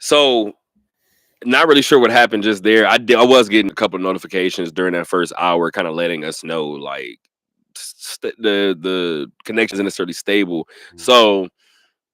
So not really sure what happened just there. I was getting a couple of notifications during that first hour, kind of letting us know like the connections isn't necessarily stable. Mhm. So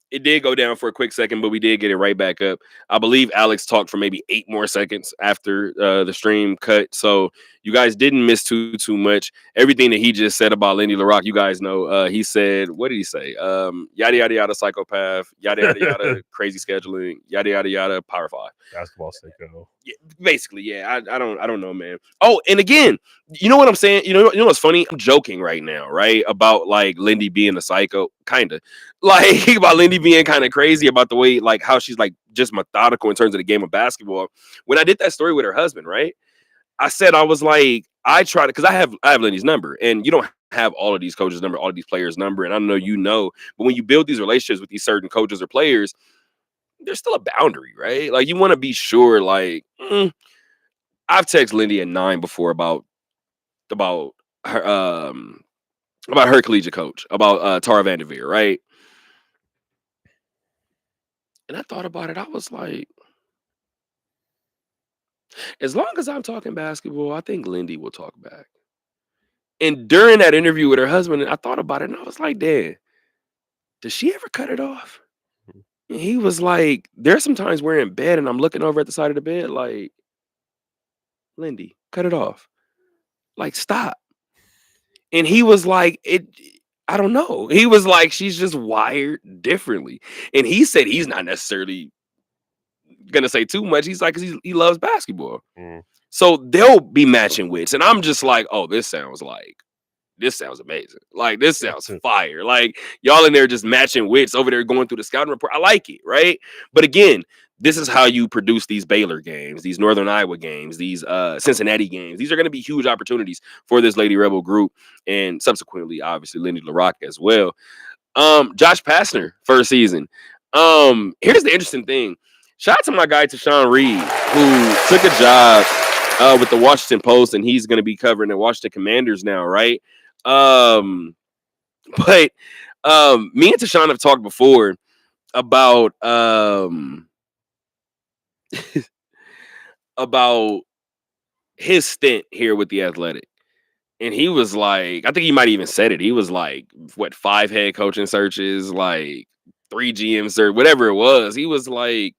it did go down for a quick second, but we did get it right back up. I believe Alex talked for maybe 8 more seconds after the stream cut. So you guys didn't miss too much. Everything that he just said about Lindy LaRock, you guys know. He said, what did he say? Yada yada yada, psychopath. Yada yada yada, crazy scheduling. Yada yada yada, Power Five. Basketball sicko. Yeah, basically, yeah. I don't know, man. Oh, and again, you know what I'm saying? You know what's funny? I'm joking right now, right? About like Lindy being a psycho, kinda. Like about Lindy being kind of crazy about the way like how she's like just methodical in terms of the game of basketball. When I did that story with her husband, right? I said I was like, I try to because I have Lindy's number, and you don't have all of these coaches' number, all of these players' number, and I know you know, but when you build these relationships with these certain coaches or players, there's still a boundary, right? Like you want to be sure, like, I've texted Lindy at 9 before about her about her collegiate coach, about Tara Vanderveer, right? And I thought about it. I was like, as long as I'm talking basketball, I think Lindy will talk back. And during that interview with her husband, I thought about it and I was like, Dan, does she ever cut it off? And he was like, there's sometimes we're in bed and I'm looking over at the side of the bed, like, Lindy, cut it off. Like, stop. And he was like, I don't know. He was like, she's just wired differently. And he said he's not necessarily gonna say too much. He's like, because he loves basketball. Mm. So they'll be matching wits. And I'm just like, oh, this sounds amazing. Like, this sounds fire. Like, y'all in there just matching wits over there going through the scouting report. I like it, right? But again, this is how you produce these Baylor games, these Northern Iowa games, these Cincinnati games. These are going to be huge opportunities for this Lady Rebel group, and subsequently, obviously, Lindy LaRock as well. Josh Pastner, first season. Here's the interesting thing. Shout out to my guy Tashawn Reed, who took a job with the Washington Post, and he's going to be covering the Washington Commanders now, right? Um, but me and Tashawn have talked before about about his stint here with the Athletic. And he was like, I think he might even said it. He was like, what, 5 head coaching searches, like 3 GM search, whatever it was. He was like,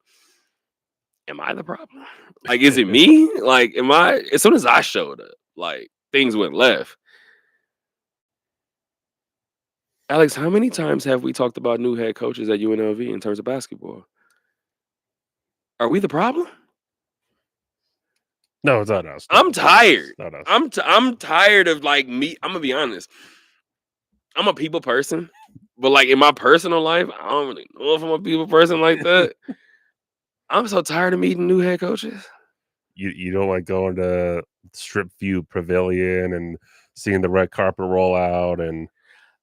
am I the problem? Like, is it me? Like, am I? As soon as I showed up, like, things went left. Alex, how many times have we talked about new head coaches at UNLV in terms of basketball? Are we the problem? No, it's not us. I'm tired. Not us. I'm tired of like me. I'm gonna be honest. I'm a people person, but like in my personal life, I don't really know if I'm a people person like that. I'm so tired of meeting new head coaches. You don't like going to Strip View Pavilion and seeing the red carpet roll out and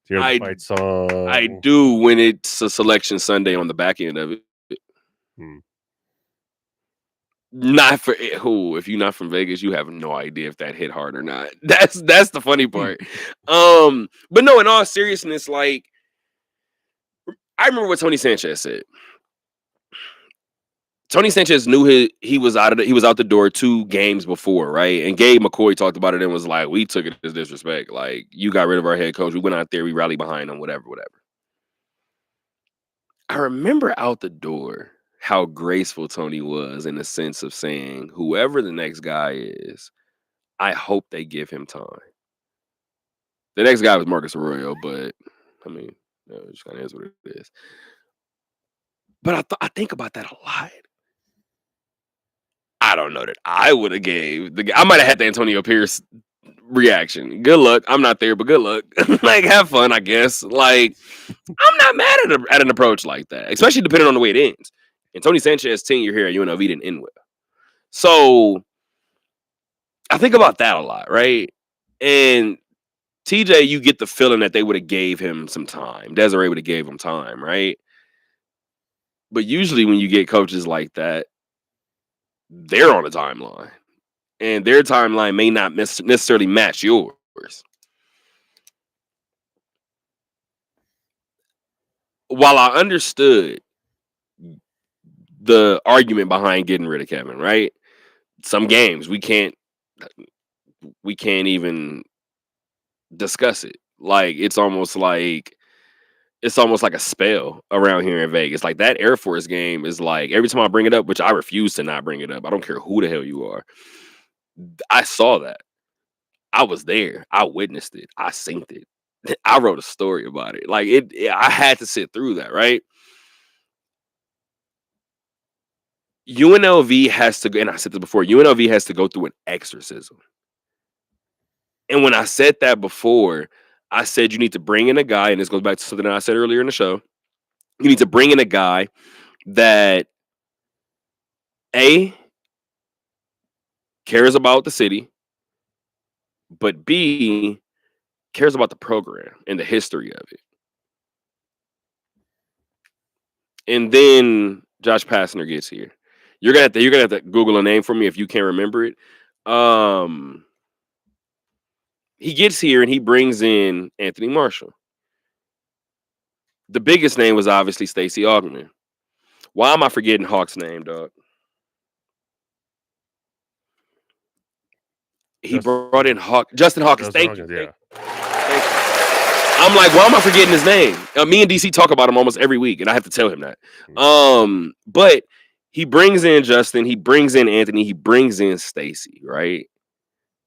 hear the I fight I song. do when it's a selection Sunday on the back end of it. Hmm. Not for who. If you're not from Vegas, you have no idea if that hit hard or not. That's the funny part. But no, in all seriousness, like I remember what Tony Sanchez said. Tony Sanchez knew he was he was out the door 2 games before, right? And Gabe McCoy talked about it and was like, "We took it as disrespect. Like you got rid of our head coach. We went out there, we rallied behind him, whatever, whatever." I remember out the door how graceful Tony was in the sense of saying, "Whoever the next guy is, I hope they give him time." The next guy was Marcus Arroyo, but I mean, it just kind of is what it is. But I think about that a lot. I don't know that I would have gave I might have had the Antonio Pierce reaction. Good luck. I'm not there, but good luck. Like, have fun, I guess. Like, I'm not mad at an approach like that, especially depending on the way it ends. And Tony Sanchez's tenure here at UNLV didn't end well. So I think about that a lot, right? And TJ, you get the feeling that they would have gave him some time. Desiree would have gave him time, right? But usually when you get coaches like that, they're on a timeline. And their timeline may not necessarily match yours. While I understood the argument behind getting rid of Kevin, right? Some games we can't even discuss it. Like it's almost like a spell around here in Vegas. Like that Air Force game is like every time I bring it up, which I refuse to not bring it up. I don't care who the hell you are. I saw that. I was there. I witnessed it. I synced it. I wrote a story about it. Like I had to sit through that, right? UNLV has to go, and I said this before, UNLV has to go through an exorcism. And when I said that before, I said you need to bring in a guy, and this goes back to something that I said earlier in the show. You need to bring in a guy that A, cares about the city, but B, cares about the program and the history of it. And then Josh Pastner gets here. You're gonna have to Google a name for me if you can't remember it. He gets here and he brings in Anthony Marshall. The biggest name was obviously Stacey Augmon. Why am I forgetting Hawk's name, dog? He brought in Justin Hawkins. Thank you. Yeah. Thank you. I'm like, why am I forgetting his name? Me and DC talk about him almost every week, and I have to tell him that. But he brings in Justin, he brings in Anthony, he brings in Stacey, right?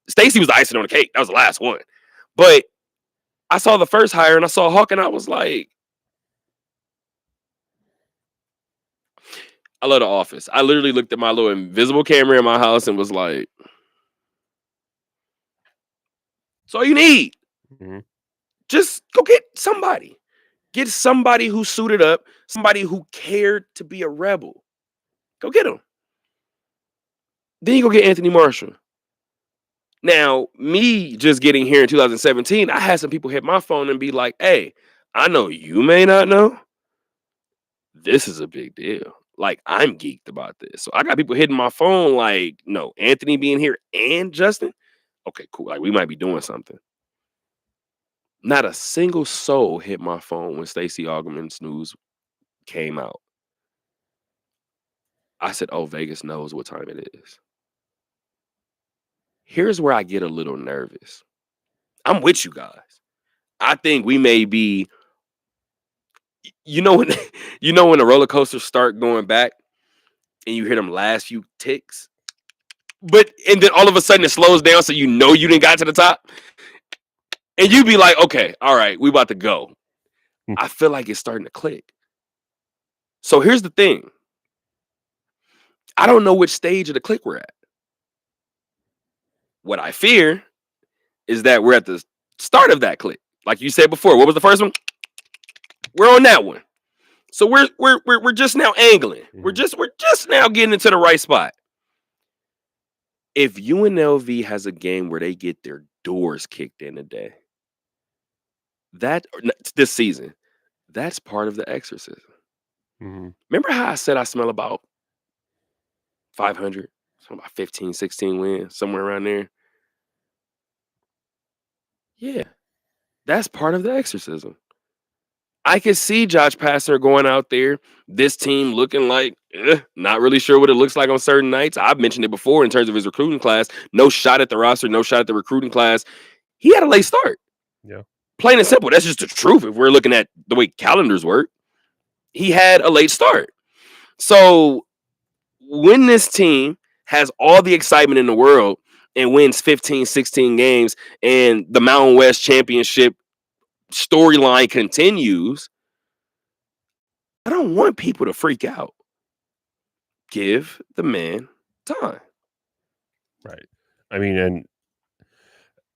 Stacey was the icing on the cake. That was the last one. But I saw the first hire and I saw Hawk, and I was like, I love The Office. I literally looked at my little invisible camera in my house and was like, that's all you need. Mm-hmm. Just go get somebody. Get somebody who suited up, somebody who cared to be a rebel. Go get him. Then you go get Anthony Marshall. Now, me just getting here in 2017, I had some people hit my phone and be like, hey, I know you may not know. This is a big deal. Like, I'm geeked about this. So I got people hitting my phone like, no, Anthony being here and Justin? Okay, cool. Like, we might be doing something. Not a single soul hit my phone when Stacey Augmon's news came out. I said, oh, Vegas knows what time it is. Here's where I get a little nervous. I'm with you guys. I think we may be, when the roller coasters start going back and you hear them last few ticks, and then all of a sudden it slows down so you didn't got to the top. And you be like, okay, all right, we about to go. I feel like it's starting to click. So here's the thing. I don't know which stage of the click we're at. What I fear is that we're at the start of that click. Like you said before, what was the first one? We're on that one. So we're just now angling. We're just now getting into the right spot. If UNLV has a game where they get their doors kicked in today, this season, that's part of the exorcism. Mm-hmm. Remember how I said I smell about 500, about 15, 16 wins, somewhere around there? Yeah, that's part of the exorcism. I can see Josh Pastner going out there, this team looking like, not really sure what it looks like on certain nights. I've mentioned it before in terms of his recruiting class. No shot at the roster, no shot at the recruiting class. He had a late start. Yeah. Plain and simple. That's just the truth. If we're looking at the way calendars work, he had a late start. So when this team has all the excitement in the world and wins 15, 16 games and the Mountain West Championship storyline continues, I don't want people to freak out. Give the man time. Right. I mean, and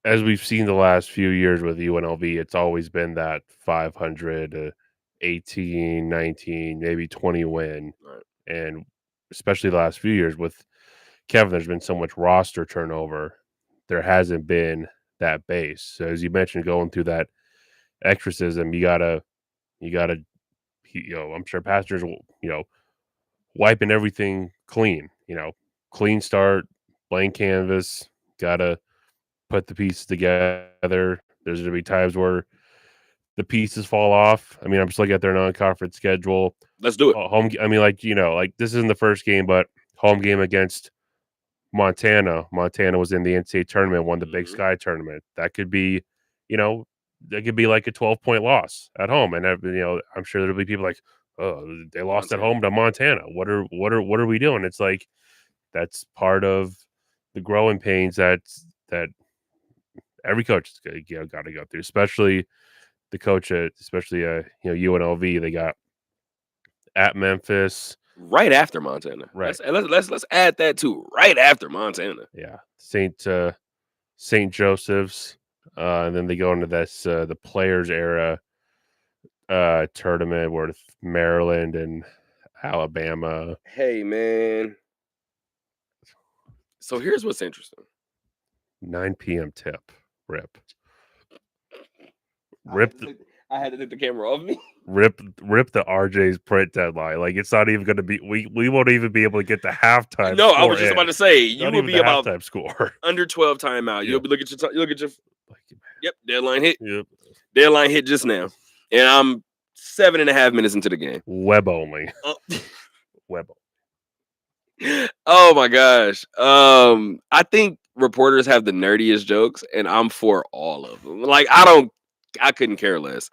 as we've seen the last few years with UNLV, it's always been that 500, 18, 19, maybe 20 win. Right. And especially the last few years with Kevin, there's been so much roster turnover. There hasn't been that base. So as you mentioned, going through that exorcism, you gotta, I'm sure pastors will, wiping everything clean, clean start, blank canvas, gotta put the pieces together. There's gonna be times where the pieces fall off. I mean, I'm just looking at their non-conference schedule. Let's do it. Home. I mean, like this isn't the first game, but home game against Montana. Montana was in the NCAA tournament, won the Big Sky tournament. That could be, that could be like a 12-point loss at home, and I'm sure there'll be people like, oh, they lost at home to Montana. What are we doing? It's like that's part of the growing pains that every coach got to go through, especially the coach at UNLV. They got at Memphis right after Montana. Right. Let's add that too. Right after Montana. Yeah, St. Joseph's, and then they go into this the Players Era tournament with Maryland and Alabama. Hey man. So here's what's interesting. 9 p.m. tip. Rip. I had to take the camera off me. Rip the RJ's print deadline. Like it's not even going to be. We won't even be able to get the halftime. No, I was just about to say you will be about halftime score under 12 timeout. You'll be look at your. Yep, deadline hit. Yep, deadline hit just now, and I'm 7.5 minutes into the game. Web only. Web only. Oh my gosh. I think reporters have the nerdiest jokes, and I'm for all of them. Like I couldn't care less.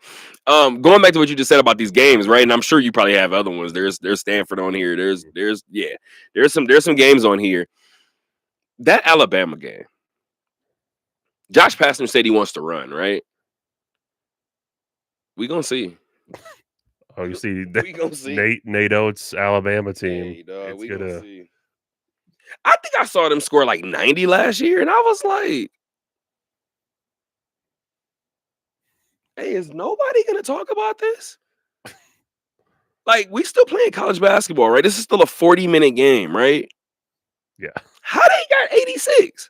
Going back to what you just said about these games, right? And I'm sure you probably have other ones. There's Stanford on here. There's some games on here. That Alabama game. Josh Pastner said he wants to run, right? We gonna see. Oh, you see, we gonna see. Nate Oates' Alabama team. Hey, dog, we gonna see. I think I saw them score like 90 last year, and I was like, hey, is nobody going to talk about this? Like, we still playing college basketball, right? This is still a 40-minute game, right? Yeah. How they got 86?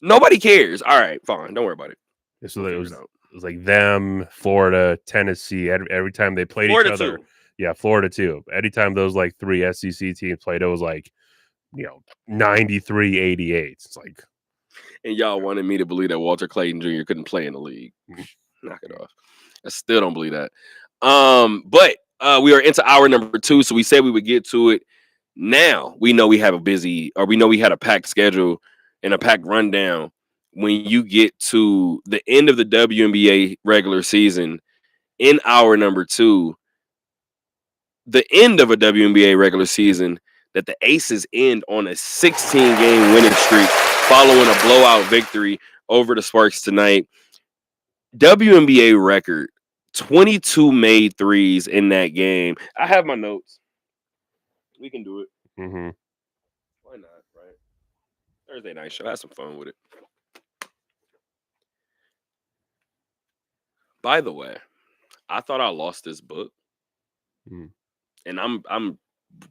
Nobody cares. All right, fine. Don't worry about it. It was like them, Florida, Tennessee. Every time they played each other. Too. Yeah, Florida too. Anytime those like 3 SEC teams played, it was like, 93-88. It's like. And y'all wanted me to believe that Walter Clayton Jr. couldn't play in the league. Knock it off. I still don't believe that. But we are into hour number 2, so we said we would get to it. Now we know we had a packed schedule and a packed rundown. When you get to the end of the WNBA regular season in hour number 2, the end of a WNBA regular season that the Aces end on a 16-game winning streak following a blowout victory over the Sparks tonight. WNBA record, 22 made threes in that game. I have my notes. We can do it. Mm-hmm. Why not, right? Thursday night show. Have some fun with it. By the way, I thought I lost this book. And I'm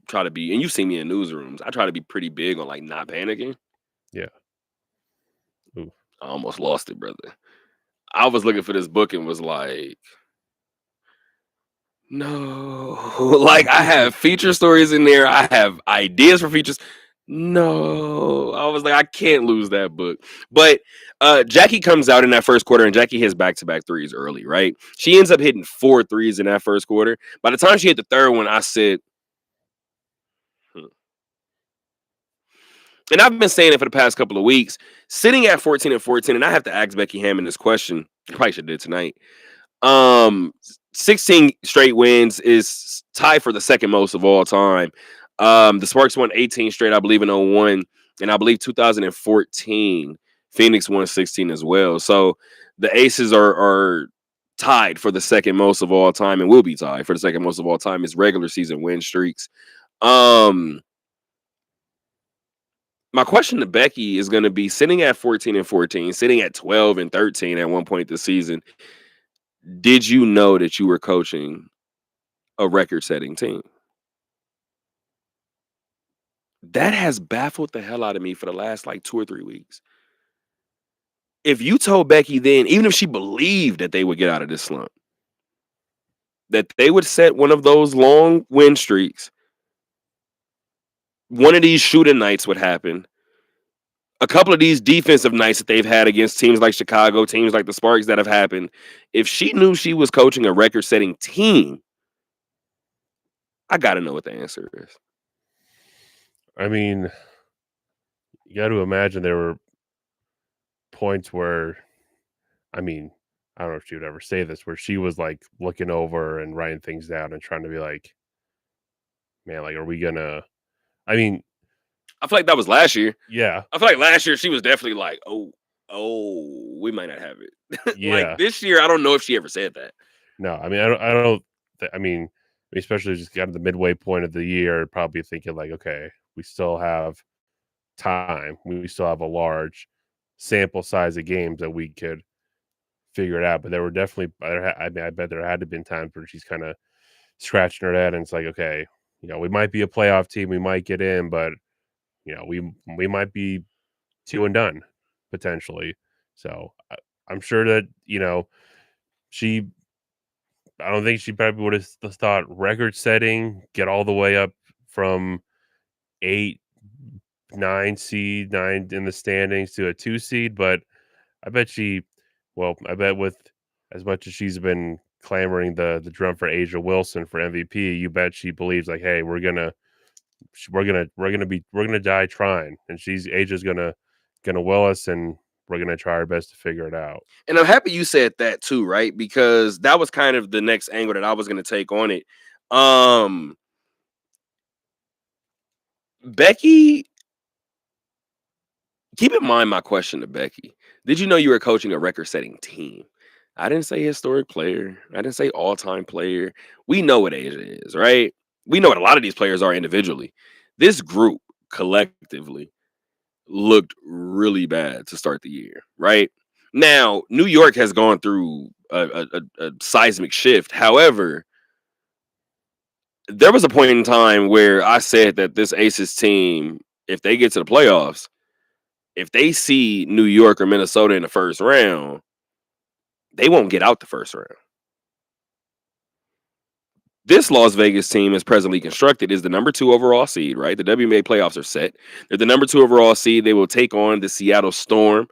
trying to be, and you see me in newsrooms, I try to be pretty big on like not panicking. Yeah. Ooh. I almost lost it, brother. I was looking for this book and was like, no. Like, I have feature stories in there. I have ideas for features. No. I was like, I can't lose that book. But Jackie comes out in that first quarter, and Jackie hits back-to-back threes early, right? She ends up hitting 4 threes in that first quarter. By the time she hit the third one, I said, And I've been saying it for the past couple of weeks, sitting at 14-14, and I have to ask Becky Hammon this question. I probably should have did tonight. 16 straight wins is tied for the second most of all time. The Sparks won 18 straight, I believe, in 2001. And I believe 2014, Phoenix won 16 as well. So the Aces are tied for the second most of all time and will be tied for the second most of all time is regular season win streaks. My question to Becky is going to be, sitting at 14-14, sitting at 12-13 at one point this season, did you know that you were coaching a record-setting team? That has baffled the hell out of me for the last like 2 or 3 weeks. If you told Becky then, even if she believed that they would get out of this slump, that they would set one of those long win streaks, one of these shooting nights would happen, a couple of these defensive nights that they've had against teams like Chicago, teams like the Sparks that have happened, if she knew she was coaching a record-setting team, I got to know what the answer is. I mean, you got to imagine there were points where, I mean, I don't know if she would ever say this, where she was like looking over and writing things down and trying to be like, man, like, are we gonna? I mean, I feel like that was last year. yeah, I feel like last year she was definitely like, we might not have it. Like yeah, this year, I don't know if she ever said that. no, I mean, I don't, I mean, especially just got to the midway point of the year, probably thinking like, okay, we still have time, we still have a large sample size of games that we could figure it out. But there were definitely, I mean, I bet there had to been times where she's kind of scratching her head, and it's like, okay, we might be a playoff team, we might get in, but we might be two and done potentially. So I'm sure that she. I don't think she probably would have thought record setting, get all the way up from 8, 9 seed, 9 in the standings to a 2 seed, but I bet I bet with as much as she's been clamoring the drum for Asia Wilson for MVP, you bet she believes like, hey, we're gonna die trying, and Asia's gonna will us, and we're gonna try our best to figure it out. And I'm happy you said that too, right? Because that was kind of the next angle that I was going to take on it. Um, Becky, keep in mind my question to Becky. Did you know you were coaching a record-setting team? I didn't say historic player. I didn't say all-time player. We know what Asia is, right? We know what a lot of these players are individually. This group collectively looked really bad to start the year, right? Now, New York has gone through a seismic shift. However, there was a point in time where I said that this Aces team, if they get to the playoffs, if they see New York or Minnesota in the first round, they won't get out the first round. This Las Vegas team, is presently constructed, is the number 2 overall seed, right? The WNBA playoffs are set. They're the number 2 overall seed. They will take on the Seattle Storm.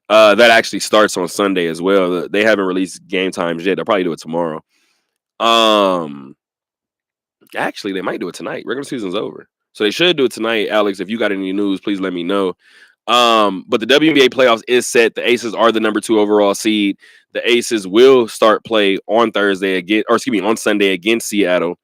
That actually starts on Sunday as well. They haven't released game times yet. They'll probably do it tomorrow. Actually, they might do it tonight. Regular season's over, so they should do it tonight. Alex, if you got any news, please let me know. But the WNBA playoffs is set. The Aces are the number 2 overall seed. The Aces will start play on Thursday again, or excuse me, on Sunday against Seattle.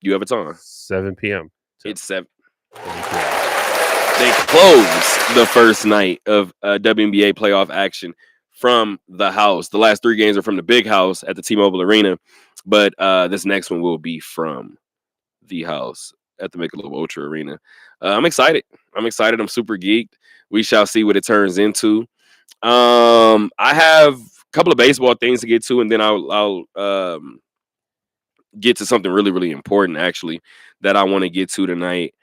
You have a time. 7 p.m. It's 7. They close the first night of WNBA playoff action from the house. The last 3 games are from the big house at the T-Mobile Arena, but this next one will be from the house at the Michelob Ultra Arena. I'm excited. I'm super geeked. We shall see what it turns into. I have a couple of baseball things to get to, and then I'll get to something really, really important actually that I want to get to tonight.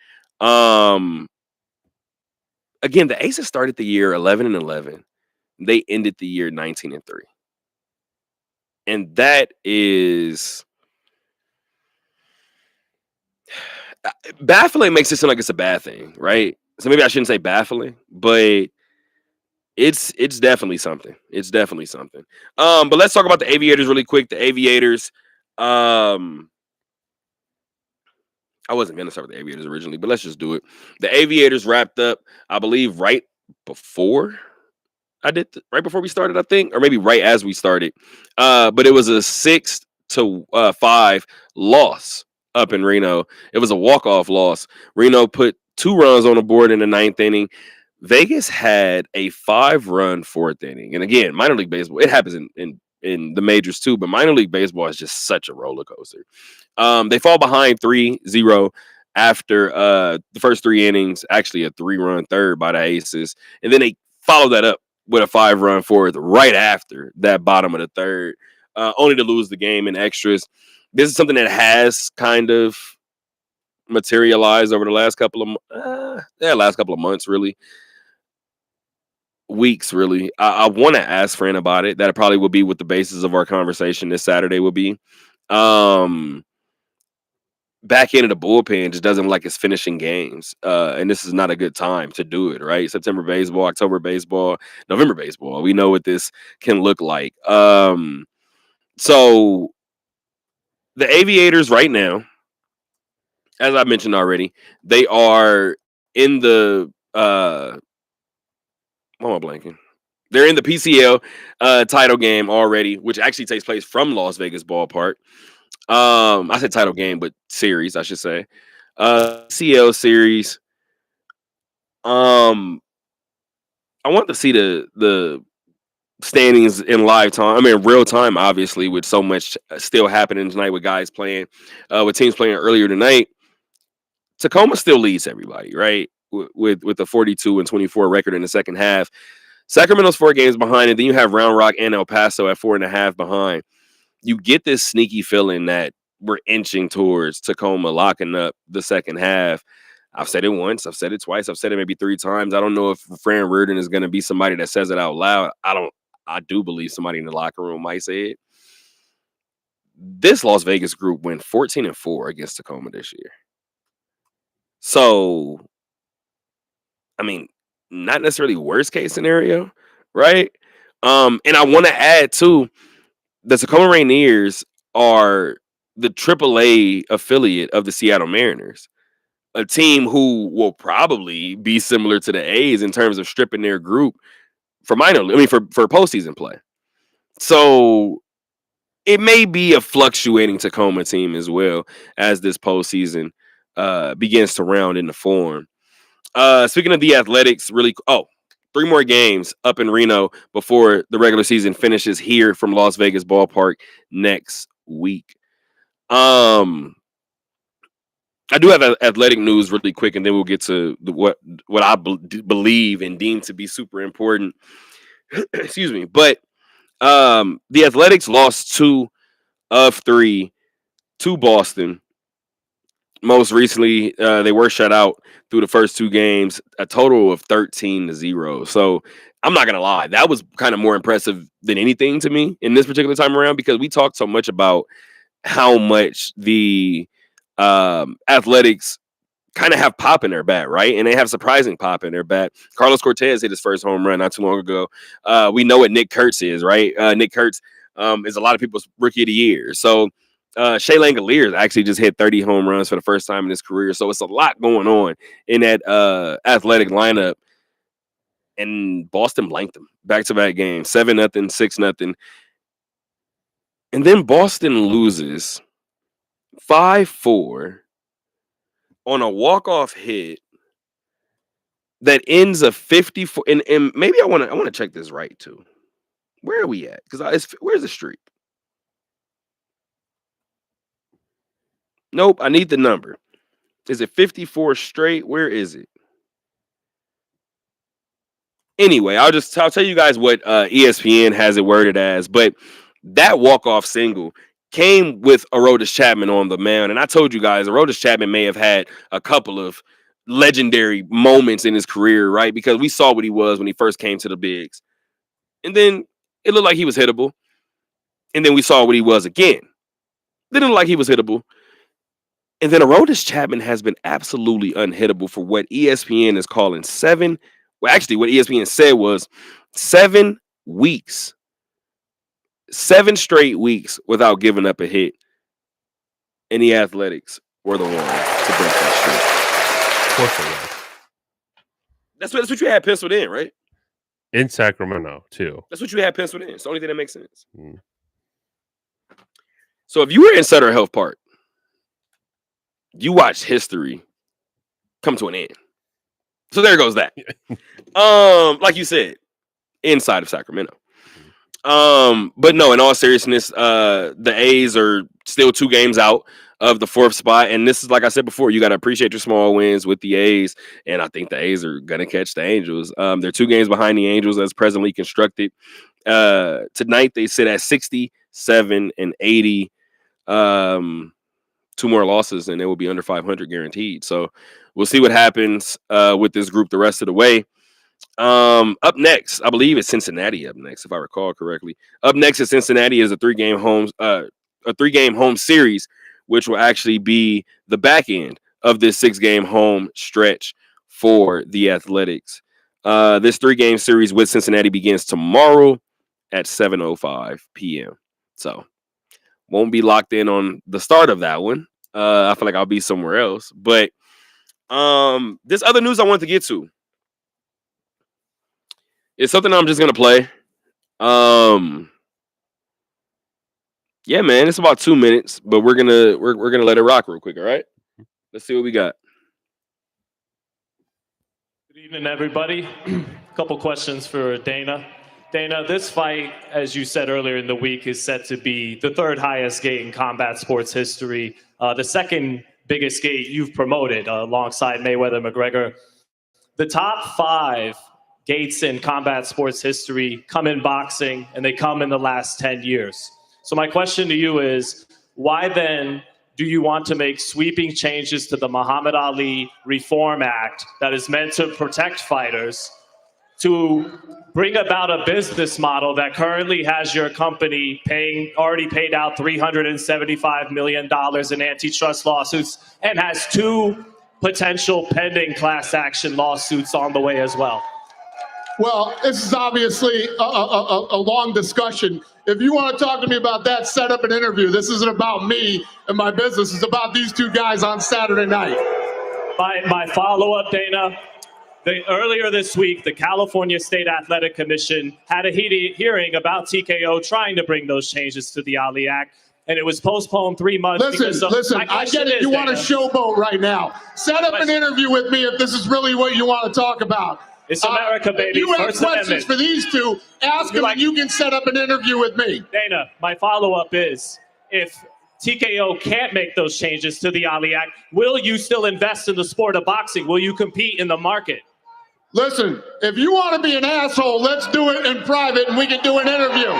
Again, the Aces started the year 11-11. They ended the year 19-3. And that is baffling. Makes it sound like it's a bad thing, right? So maybe I shouldn't say baffling, but it's definitely something. It's definitely something. But let's talk about the Aviators really quick. The Aviators, I wasn't gonna start with the Aviators originally, but let's just do it. The Aviators wrapped up, I believe, right before right before we started, I think, or maybe right as we started. But it was a 6-5 loss up in Reno. It was a walk-off loss. Reno put 2 runs on the board in the 9th inning. Vegas had a 5-run 4th inning. And again, minor league baseball, it happens in the majors too, but minor league baseball is just such a roller coaster. They fall behind 3-0 after the first 3 innings, actually a 3-run third by the Aces. And then they follow that up with a 5-run 4th right after that bottom of the third, only to lose the game in extras. This is something that has kind of materialized over the last couple of months, really. Weeks, really. I want to ask Fran about it. That probably will be what the basis of our conversation this Saturday will be. back end of the bullpen just doesn't like it's finishing games. And this is not a good time to do it, right? September baseball, October baseball, November baseball. We know what this can look like. So the Aviators right now, as I mentioned already, they are in the why am I blanking? They're in the PCL title game already, which actually takes place from Las Vegas ballpark. I said title game, but series, I should say. CL series. I want to see the standings in live time. I mean, real time, obviously, with so much still happening tonight with guys playing, with teams playing earlier tonight. Tacoma still leads everybody, right? With the 42-24 record in the second half. Sacramento's 4 games behind, and then you have Round Rock and El Paso at 4.5 behind. You get this sneaky feeling that we're inching towards Tacoma locking up the second half. I've said it once, I've said it twice, I've said it maybe 3 times. I don't know if Fran Reardon is going to be somebody that says it out loud. I do believe somebody in the locker room might say it. This Las Vegas group went 14-4 against Tacoma this year. So, I mean, not necessarily worst case scenario, right? And I want to add too, the Tacoma Rainiers are the AAA affiliate of the Seattle Mariners, a team who will probably be similar to the A's in terms of stripping their group for for postseason play. So it may be a fluctuating Tacoma team as well as this postseason begins to round into form. Speaking of the Athletics, 3 more games up in Reno before the regular season finishes here from Las Vegas ballpark next week. I do have athletic news really quick, and then we'll get to what I believe and deem to be super important. Excuse me. But the Athletics lost 2 of 3 to Boston. Most recently, they were shut out through the first 2 games, a total of 13-0. So I'm not gonna lie, that was kind of more impressive than anything to me in this particular time around, because we talked so much about how much the Athletics kind of have pop in their bat, right? And they have surprising pop in their bat. Carlos Cortez hit his first home run not too long ago. We know what Nick Kurtz is, right? Nick Kurtz is a lot of people's rookie of the year. So Shea Langoliers actually just hit 30 home runs for the first time in his career. So it's a lot going on in that Athletic lineup. And Boston blanked them back-to-back games, 7-0, 6-0. And then Boston loses 5-4 on a walk-off hit that ends a 54. And maybe I want to check this right too. Where are we at? Because where's the streak? Nope, I need the number. Is it 54 straight? Where is it? Anyway, I'll tell you guys what ESPN has it worded as. But that walk-off single came with Aroldis Chapman on the mound. And I told you guys, Aroldis Chapman may have had a couple of legendary moments in his career, right? Because we saw what he was when he first came to the bigs. And then it looked like he was hittable. And then we saw what he was again. Then it looked like he was hittable. And then Aroldis Chapman has been absolutely unhittable for what ESPN is calling 7. Well, actually, what ESPN said was 7 weeks. 7 straight weeks without giving up a hit. And the Athletics were the ones to break that streak. Of course it was. That's what you had penciled in, right? In Sacramento, too. That's what you had penciled in. It's the only thing that makes sense. So if you were in Sutter Health Park, you watched history come to an end. So there goes that. Like you said, inside of Sacramento. But no, in all seriousness, the A's are still 2 games out of the 4th spot. And this is, like I said before, you got to appreciate your small wins with the A's. And I think the A's are going to catch the Angels. They're 2 games behind the Angels as presently constructed. Tonight, they sit at 67 and 80. 2 more losses and they will be under 500 guaranteed. So we'll see what happens with this group the rest of the way. Up next, I believe it's Cincinnati up next, if I recall correctly. Up next is Cincinnati is a 3-game home series which will actually be the back end of this 6-game home stretch for the Athletics. This 3-game series with Cincinnati begins tomorrow at 7:05 p.m. So won't be locked in on the start of that one. I feel like I'll be somewhere else. But this other news I want to get to is something I'm just gonna play. Yeah, man, it's about 2 minutes, but we're gonna let it rock real quick. All right, let's see what we got. Good evening, everybody. A couple questions for Dana. Dana, this fight, as you said earlier in the week, is set to be the 3rd highest gate in combat sports history, the 2nd biggest gate you've promoted alongside Mayweather-McGregor. The top 5 gates in combat sports history come in boxing, and they come in the last 10 years. So my question to you is, why then do you want to make sweeping changes to the Muhammad Ali Reform Act that is meant to protect fighters to bring about a business model that currently has your company already paid out $375 million in antitrust lawsuits and has 2 potential pending class action lawsuits on the way as well? Well, this is obviously a long discussion. If you want to talk to me about that, set up an interview. This isn't about me and my business. It's about these 2 guys on Saturday night. My follow-up, Dana. Earlier this week, the California State Athletic Commission had a hearing about TKO trying to bring those changes to the Ali Act, and it was postponed 3 months. Listen, I get it. You want to showboat right now. Set up an interview with me if this is really what you want to talk about. It's America, baby. If you have questions for these 2, ask them and you can set up an interview with me. Dana, my follow-up is, if TKO can't make those changes to the Ali Act, will you still invest in the sport of boxing? Will you compete in the market? Listen, if you want to be an asshole, let's do it in private and we can do an interview.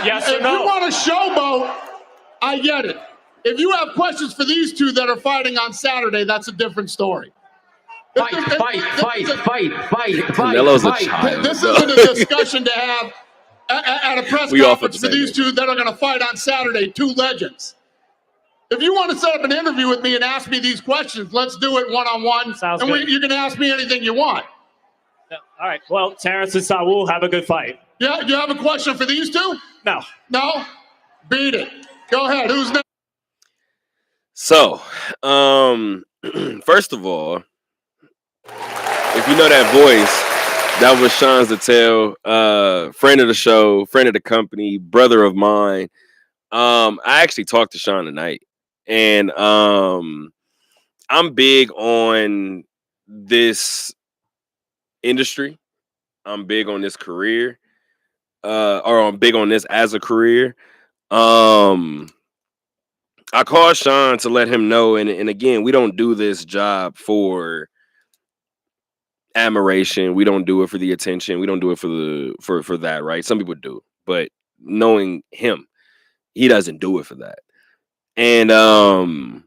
Yes or no? If you want to showboat, I get it. If you have questions for these 2 that are fighting on Saturday, that's a different story. Fight. Canelo's a child. This isn't a discussion to have at a press conference for these 2 that are going to fight on Saturday, 2 legends. If you want to set up an interview with me and ask me these questions, let's do it one-on-one. Sounds and good. You can ask me anything you want. All right. Well, Terrence and Saul, have a good fight. Yeah, you have a question for these 2? No. No? Beat it. Go ahead. Who's next? So, first of all, if you know that voice, that was Sean Zattel, friend of the show, friend of the company, brother of mine. I actually talked to Sean tonight, and I'm big on this industry. I'm big on this career, or I'm big on this as a career. I called Sean to let him know, and again, we don't do this job for admiration. We don't do it for the attention. We don't do it for that, right? Some people do, but knowing him, he doesn't do it for that. And I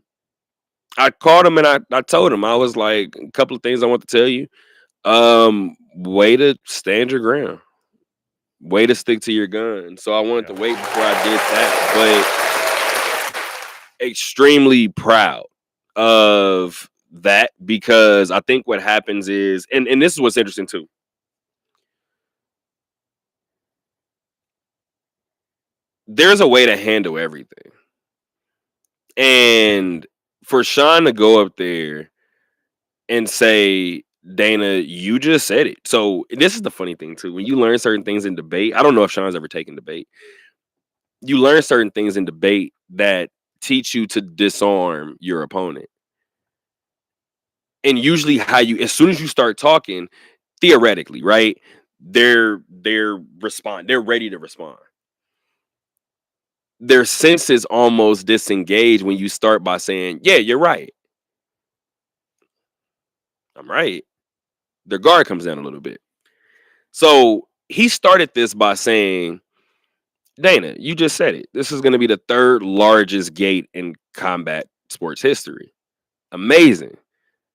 called him and I told him, I was like, a couple of things I want to tell you. Way to stand your ground. Way to stick to your gun. So I wanted to wait before I did that, but extremely proud of that, because I think what happens is, and this is what's interesting too. There's a way to handle everything. And for Sean to go up there and say, Dana, you just said it. So this is the funny thing too. When you learn certain things in debate, I don't know if Sean's ever taken debate. You learn certain things in debate that teach you to disarm your opponent. And usually as soon as you start talking, theoretically, right? They're ready to respond. Their senses almost disengage when you start by saying, yeah, you're right. I'm right. Their guard comes down a little bit. So he started this by saying, Dana, you just said it. This is going to be the 3rd largest gate in combat sports history. Amazing.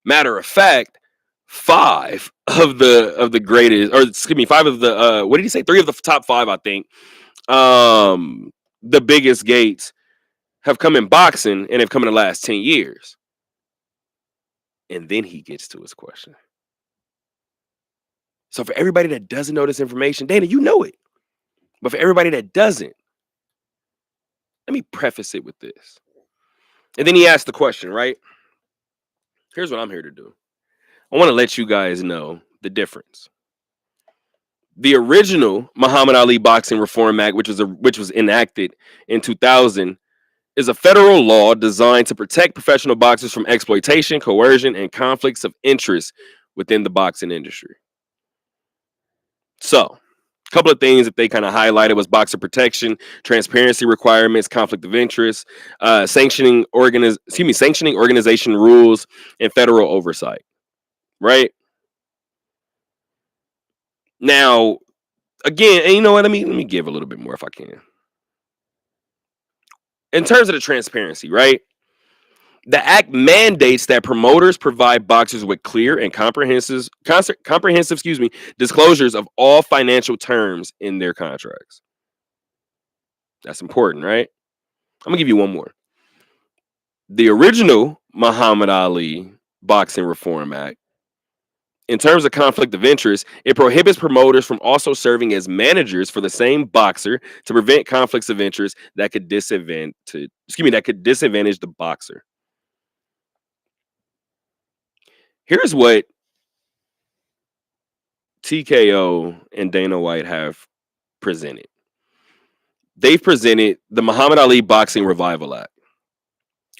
Matter of fact, 5 of the greatest, or excuse me, 5 of the what did he say? 3 of the top 5, I think. The biggest gates have come in boxing and have come in the last 10 years. And then he gets to his question. So for everybody that doesn't know this information, Dana, you know it. But for everybody that doesn't, let me preface it with this. And then he asked the question, right? Here's what I'm here to do. I want to let you guys know the difference. The original Muhammad Ali Boxing Reform Act, which was enacted in 2000, is a federal law designed to protect professional boxers from exploitation, coercion, and conflicts of interest within the boxing industry. So, a couple of things that they kind of highlighted was boxer protection, transparency requirements, conflict of interest, sanctioning organization rules, and federal oversight. Right? Now, again, and you know what? Let me give a little bit more if I can. In terms of the transparency, right? The act mandates that promoters provide boxers with clear and comprehensive disclosures of all financial terms in their contracts. That's important, right? I'm gonna give you one more. The original Muhammad Ali Boxing Reform Act, in terms of conflict of interest, it prohibits promoters from also serving as managers for the same boxer to prevent conflicts of interest that could disadvantage the boxer. Here's what TKO and Dana White have presented. They've presented the Muhammad Ali Boxing Revival Act,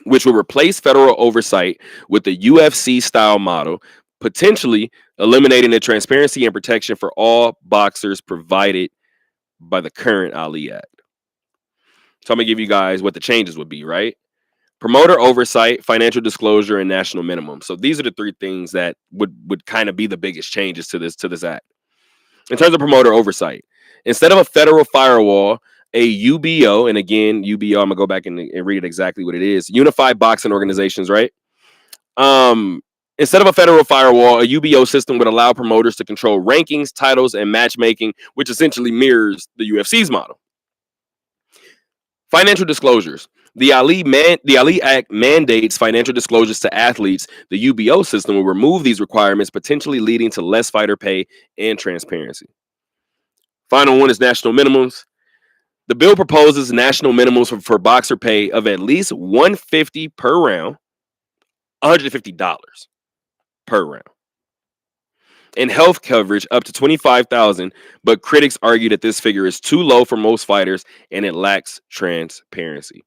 which will replace federal oversight with the UFC style model, potentially eliminating the transparency and protection for all boxers provided by the current Ali Act. So I'm gonna give you guys what the changes would be, right? Promoter oversight, financial disclosure, and national minimum. So these are the three things that would kind of be the biggest changes to this act. In terms of promoter oversight, instead of a federal firewall, a UBO, and again, UBO, I'm gonna go back and read it exactly what it is. Unified Boxing Organizations, right? Instead of a federal firewall, a UBO system would allow promoters to control rankings, titles, and matchmaking, which essentially mirrors the UFC's model. Financial disclosures. The Ali Act mandates financial disclosures to athletes. The UBO system will remove these requirements, potentially leading to less fighter pay and transparency. Final one is national minimums. The bill proposes national minimums for boxer pay of at least $150 per round, $150 per round, and health coverage up to $25,000. But critics argue that this figure is too low for most fighters and it lacks transparency.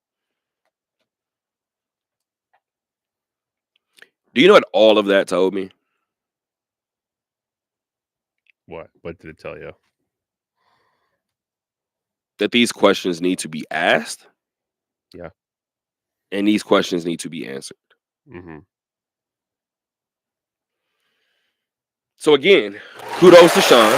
Do you know what all of that told me? What? What did it tell you? That these questions need to be asked. Yeah. And these questions need to be answered. Mm-hmm. So again, kudos to Sean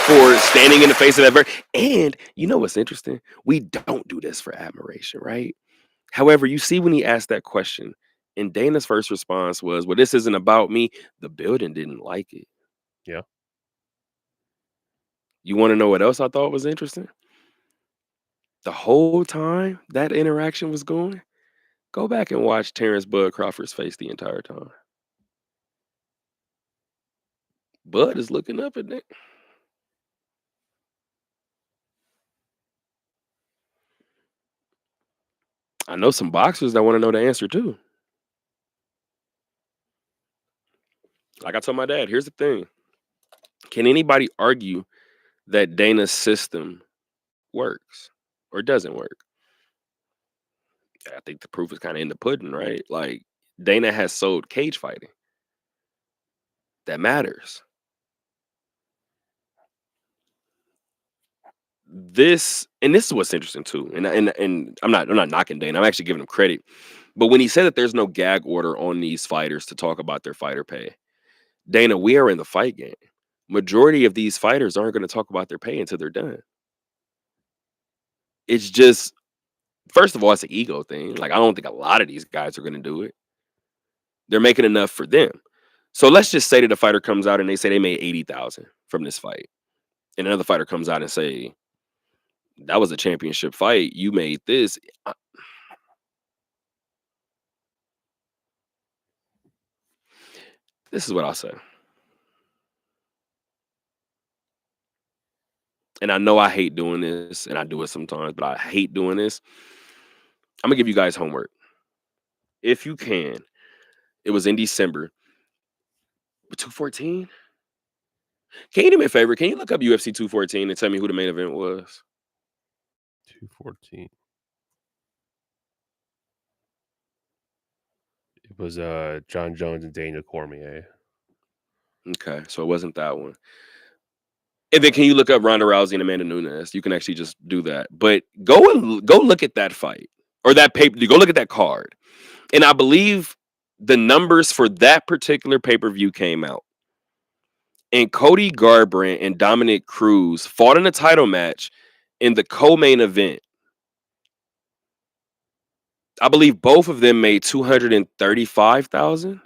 for standing in the face of that. And you know what's interesting? We don't do this for admiration, right? However, you see when he asked that question, and Dana's first response was, well, this isn't about me. The building didn't like it. Yeah. You want to know what else I thought was interesting? The whole time that interaction was going, go back and watch Terrence Bud Crawford's face the entire time. Bud is looking up at that. I know some boxers that want to know the answer too. Like I told my dad, here's the thing. Can anybody argue that Dana's system works or doesn't work? I think the proof is kind of in the pudding, right? Like Dana has sold cage fighting. That matters. This is what's interesting too. And I'm not knocking Dana. I'm actually giving him credit. But when he said that there's no gag order on these fighters to talk about their fighter pay, Dana, we are in the fight game. Majority of these fighters aren't going to talk about their pay until they're done. It's just, first of all, it's an ego thing. Like, I don't think a lot of these guys are going to do it. They're making enough for them. So let's just say that a fighter comes out and they say they made $80,000 from this fight. And another fighter comes out and say, that was a championship fight. You made this. This is what I'll say. And I know I hate doing this, and I do it sometimes, but I hate doing this. I'm going to give you guys homework. If you can, it was in December. 214? Can you do me a favor? Can you look up UFC 214 and tell me who the main event was? 214. It was John Jones and Daniel Cormier. Okay, so it wasn't that one. And then can you look up Ronda Rousey and Amanda Nunes? You can actually just do that. But go look at that fight or that paper. Go look at that card. And I believe the numbers for that particular pay-per-view came out. And Cody Garbrandt and Dominic Cruz fought in a title match in the co-main event. I believe both of them made $235,000.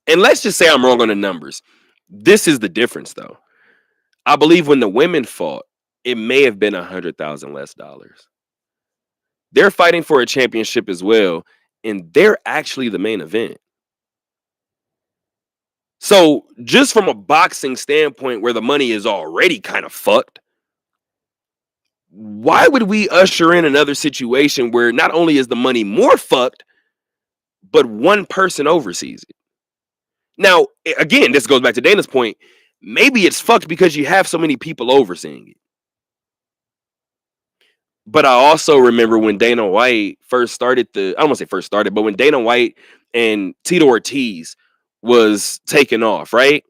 And let's just say I'm wrong on the numbers. This is the difference, though. I believe when the women fought, it may have been $100,000 less dollars. They're fighting for a championship as well, and they're actually the main event. So just from a boxing standpoint where the money is already kind of fucked, why would we usher in another situation where not only is the money more fucked, but one person oversees it? Now, again, this goes back to Dana's point. Maybe it's fucked because you have so many people overseeing it. But I also remember when Dana White first started I don't want to say first started, but when Dana White and Tito Ortiz was taking off, right?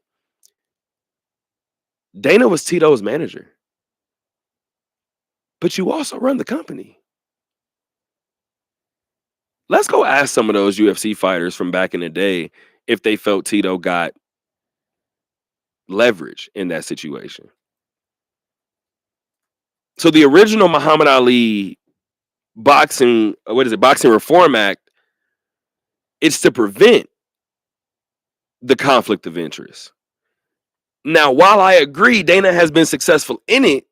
Dana was Tito's manager. But you also run the company. Let's go ask some of those UFC fighters from back in the day if they felt Tito got leverage in that situation. So the original Muhammad Ali Boxing Reform Act, it's to prevent the conflict of interest. Now, while I agree Dana has been successful in it,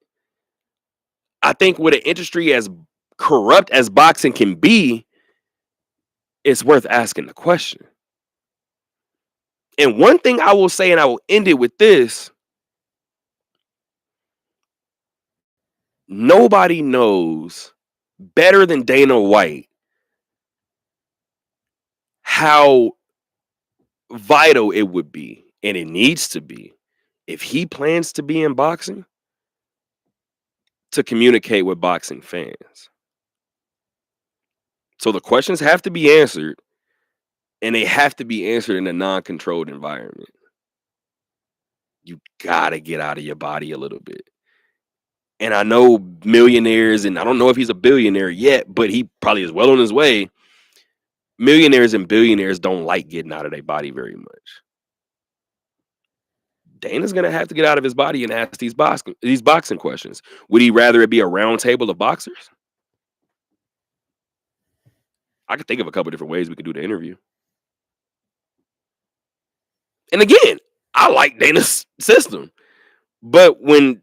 I think with an industry as corrupt as boxing can be, it's worth asking the question. And one thing I will say, and I will end it with this: nobody knows better than Dana White how vital it would be, and it needs to be, if he plans to be in boxing, to communicate with boxing fans. So the questions have to be answered, and they have to be answered in a non-controlled environment. You gotta get out of your body a little bit. And I know millionaires, and I don't know if he's a billionaire yet, but he probably is well on his way. Millionaires and billionaires don't like getting out of their body very much. Dana's gonna have to get out of his body and ask these boxing questions. Would he rather it be a round table of boxers? I could think of a couple different ways we could do the interview. And again, I like Dana's system. But when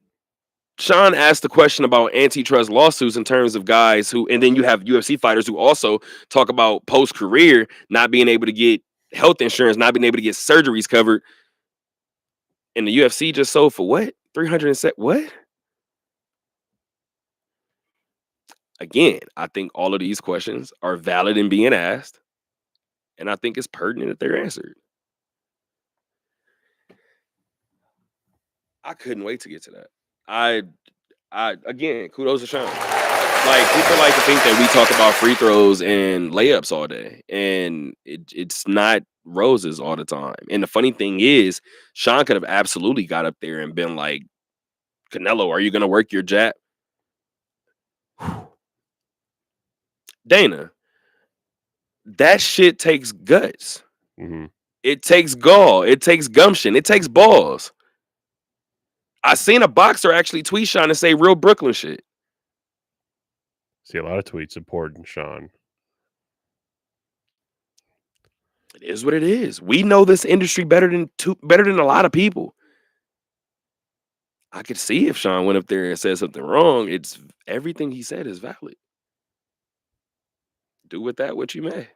Sean asked the question about antitrust lawsuits in terms of guys who, and then you have UFC fighters who also talk about post-career not being able to get health insurance, not being able to get surgeries covered. And the UFC just sold for what? 307, what? Again, I think all of these questions are valid in being asked. And I think it's pertinent that they're answered. I couldn't wait to get to that. I again, kudos to Sean. Like, people like to think that we talk about free throws and layups all day, and it's not roses all the time. And the funny thing is, Sean could have absolutely got up there and been like, Canelo, are you going to work your jab? Dana, that shit takes guts. Mm-hmm. It takes gall. It takes gumption. It takes balls. I seen a boxer actually tweet Sean and say real Brooklyn shit. See a lot of tweets supporting Sean. It is what it is. We know this industry better than a lot of people. I could see if Sean went up there and said something wrong. It's everything he said is valid. Do with that what you may.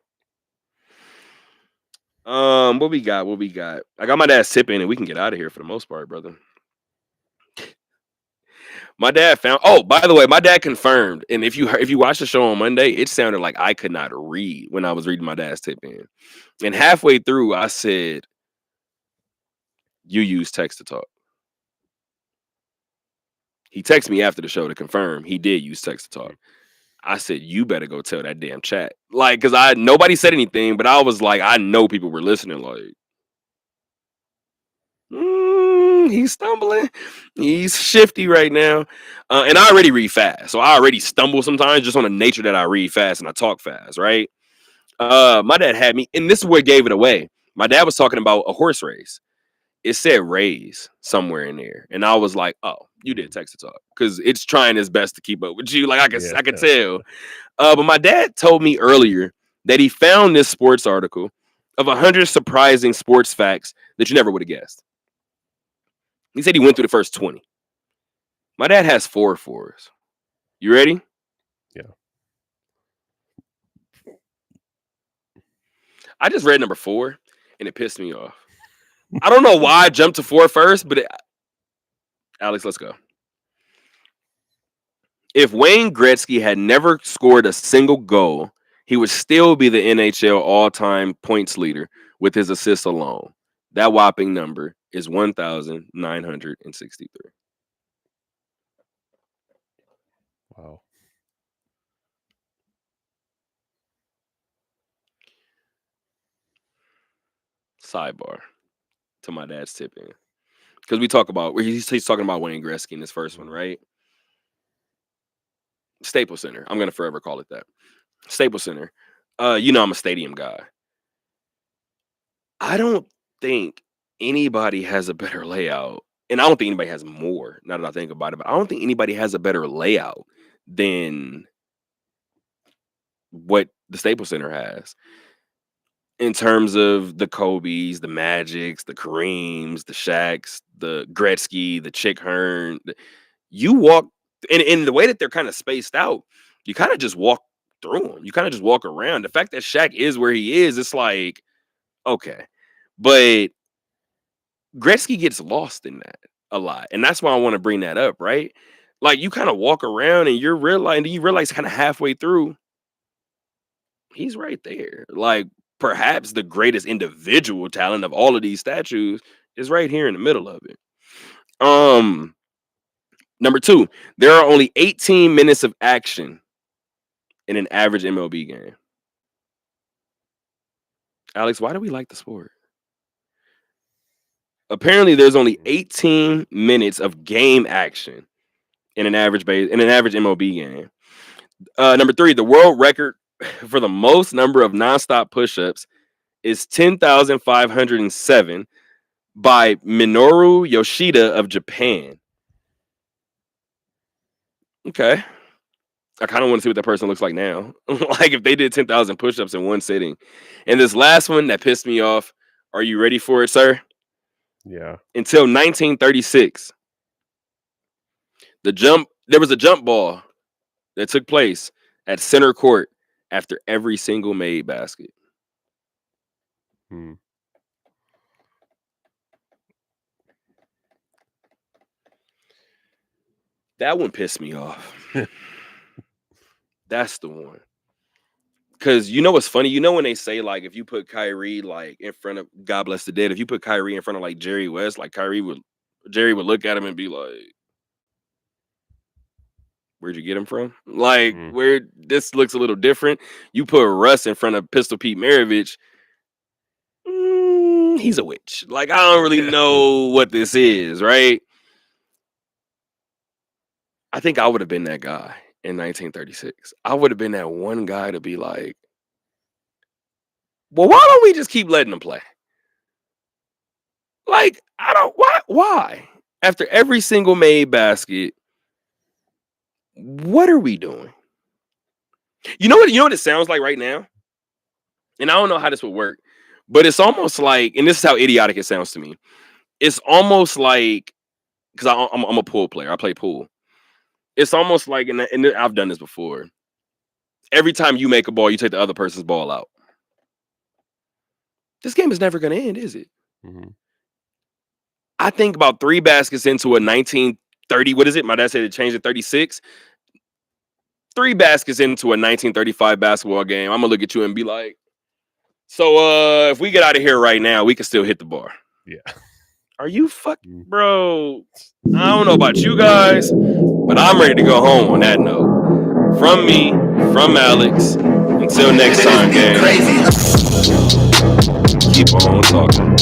What we got? I got my dad's tip in, and we can get out of here for the most part, brother. My dad found. Oh, by the way, my dad confirmed. And if you watch the show on Monday, it sounded like I could not read when I was reading my dad's tip in. And halfway through, I said, "You use text to talk." He texted me after the show to confirm he did use text to talk. I said, "You better go tell that damn chat." Like, because nobody said anything, but I was like, I know people were listening. Like, he's stumbling. He's shifty right now. And I already read fast. So I already stumble sometimes just on the nature that I read fast and I talk fast, right? My dad had me, and this is what gave it away. My dad was talking about a horse race. It said raise somewhere in there. And I was like, oh, you did text to talk. Because it's trying its best to keep up with you. Like, I could tell. But my dad told me earlier that he found this sports article of 100 surprising sports facts that you never would have guessed. He said he went through the first 20. My dad has 4 for us. You ready? Yeah. I just read number 4, and it pissed me off. I don't know why I jumped to 4 first, but Alex, let's go. If Wayne Gretzky had never scored a single goal, he would still be the NHL all-time points leader with his assists alone. That whopping number is 1,963. Wow. Sidebar to my dad's tip in. Because we talk about, he's talking about Wayne Gretzky in this first one, right? Staples Center. I'm going to forever call it that. Staples Center. You know I'm a stadium guy. I don't think anybody has a better layout. And I don't think anybody has more, now that I think about it. But I don't think anybody has a better layout than what the Staples Center has. In terms of the Kobe's, the Magics, the Kareems, the Shaqs, the Gretzky, the Chick Hearn. You walk, and in the way that they're kind of spaced out, you kind of just walk through them. You kind of just walk around. The fact that Shaq is where he is, it's like, okay. But Gretzky gets lost in that a lot. And that's why I want to bring that up, right? Like, you kind of walk around and you realize kind of halfway through, he's right there. Like, perhaps the greatest individual talent of all of these statues is right here in the middle of it. Number 2, there are only 18 minutes of action in an average MLB game. Alex, why do we like the sport? Apparently, there's only 18 minutes of game action in an average MLB game. Number 3, the world record for the most number of nonstop push-ups is 10,507 by Minoru Yoshida of Japan. Okay. I kind of want to see what that person looks like now. Like, if they did 10,000 push-ups in one sitting. And this last one that pissed me off, are you ready for it, sir? Yeah. Until 1936, there was a jump ball that took place at center court after every single made basket. That one pissed me off. That's the one. Because you know what's funny? You know when they say, like, if you put Kyrie, like, in front of, God bless the dead, if you put Kyrie in front of, like, Jerry West, like, Jerry would look at him and be like, where'd you get him from? Like, where this looks a little different. You put Russ in front of Pistol Pete Maravich, he's a witch. Like, I don't really know what this is, right? I think I would have been that guy in 1936. I would have been that one guy to be like, well, why don't we just keep letting them play? Like, why? After every single made basket, what are we doing? You know what it sounds like right now? And I don't know how this would work, but it's almost like, and this is how idiotic it sounds to me. It's almost like, because I'm a pool player. I play pool. It's almost like, and I've done this before. Every time you make a ball, you take the other person's ball out. This game is never going to end, is it? Mhm. I think about 3 baskets into a 1930. What is it? My dad said it changed to 36. 3 baskets into a 1935 basketball game. I'm gonna look at you and be like, so if we get out of here right now, we can still hit the bar. Yeah. Are you fucking bro? I don't know about you guys, but I'm ready to go home on that note. From me, from Alex. Until next time, gang. Keep on talking.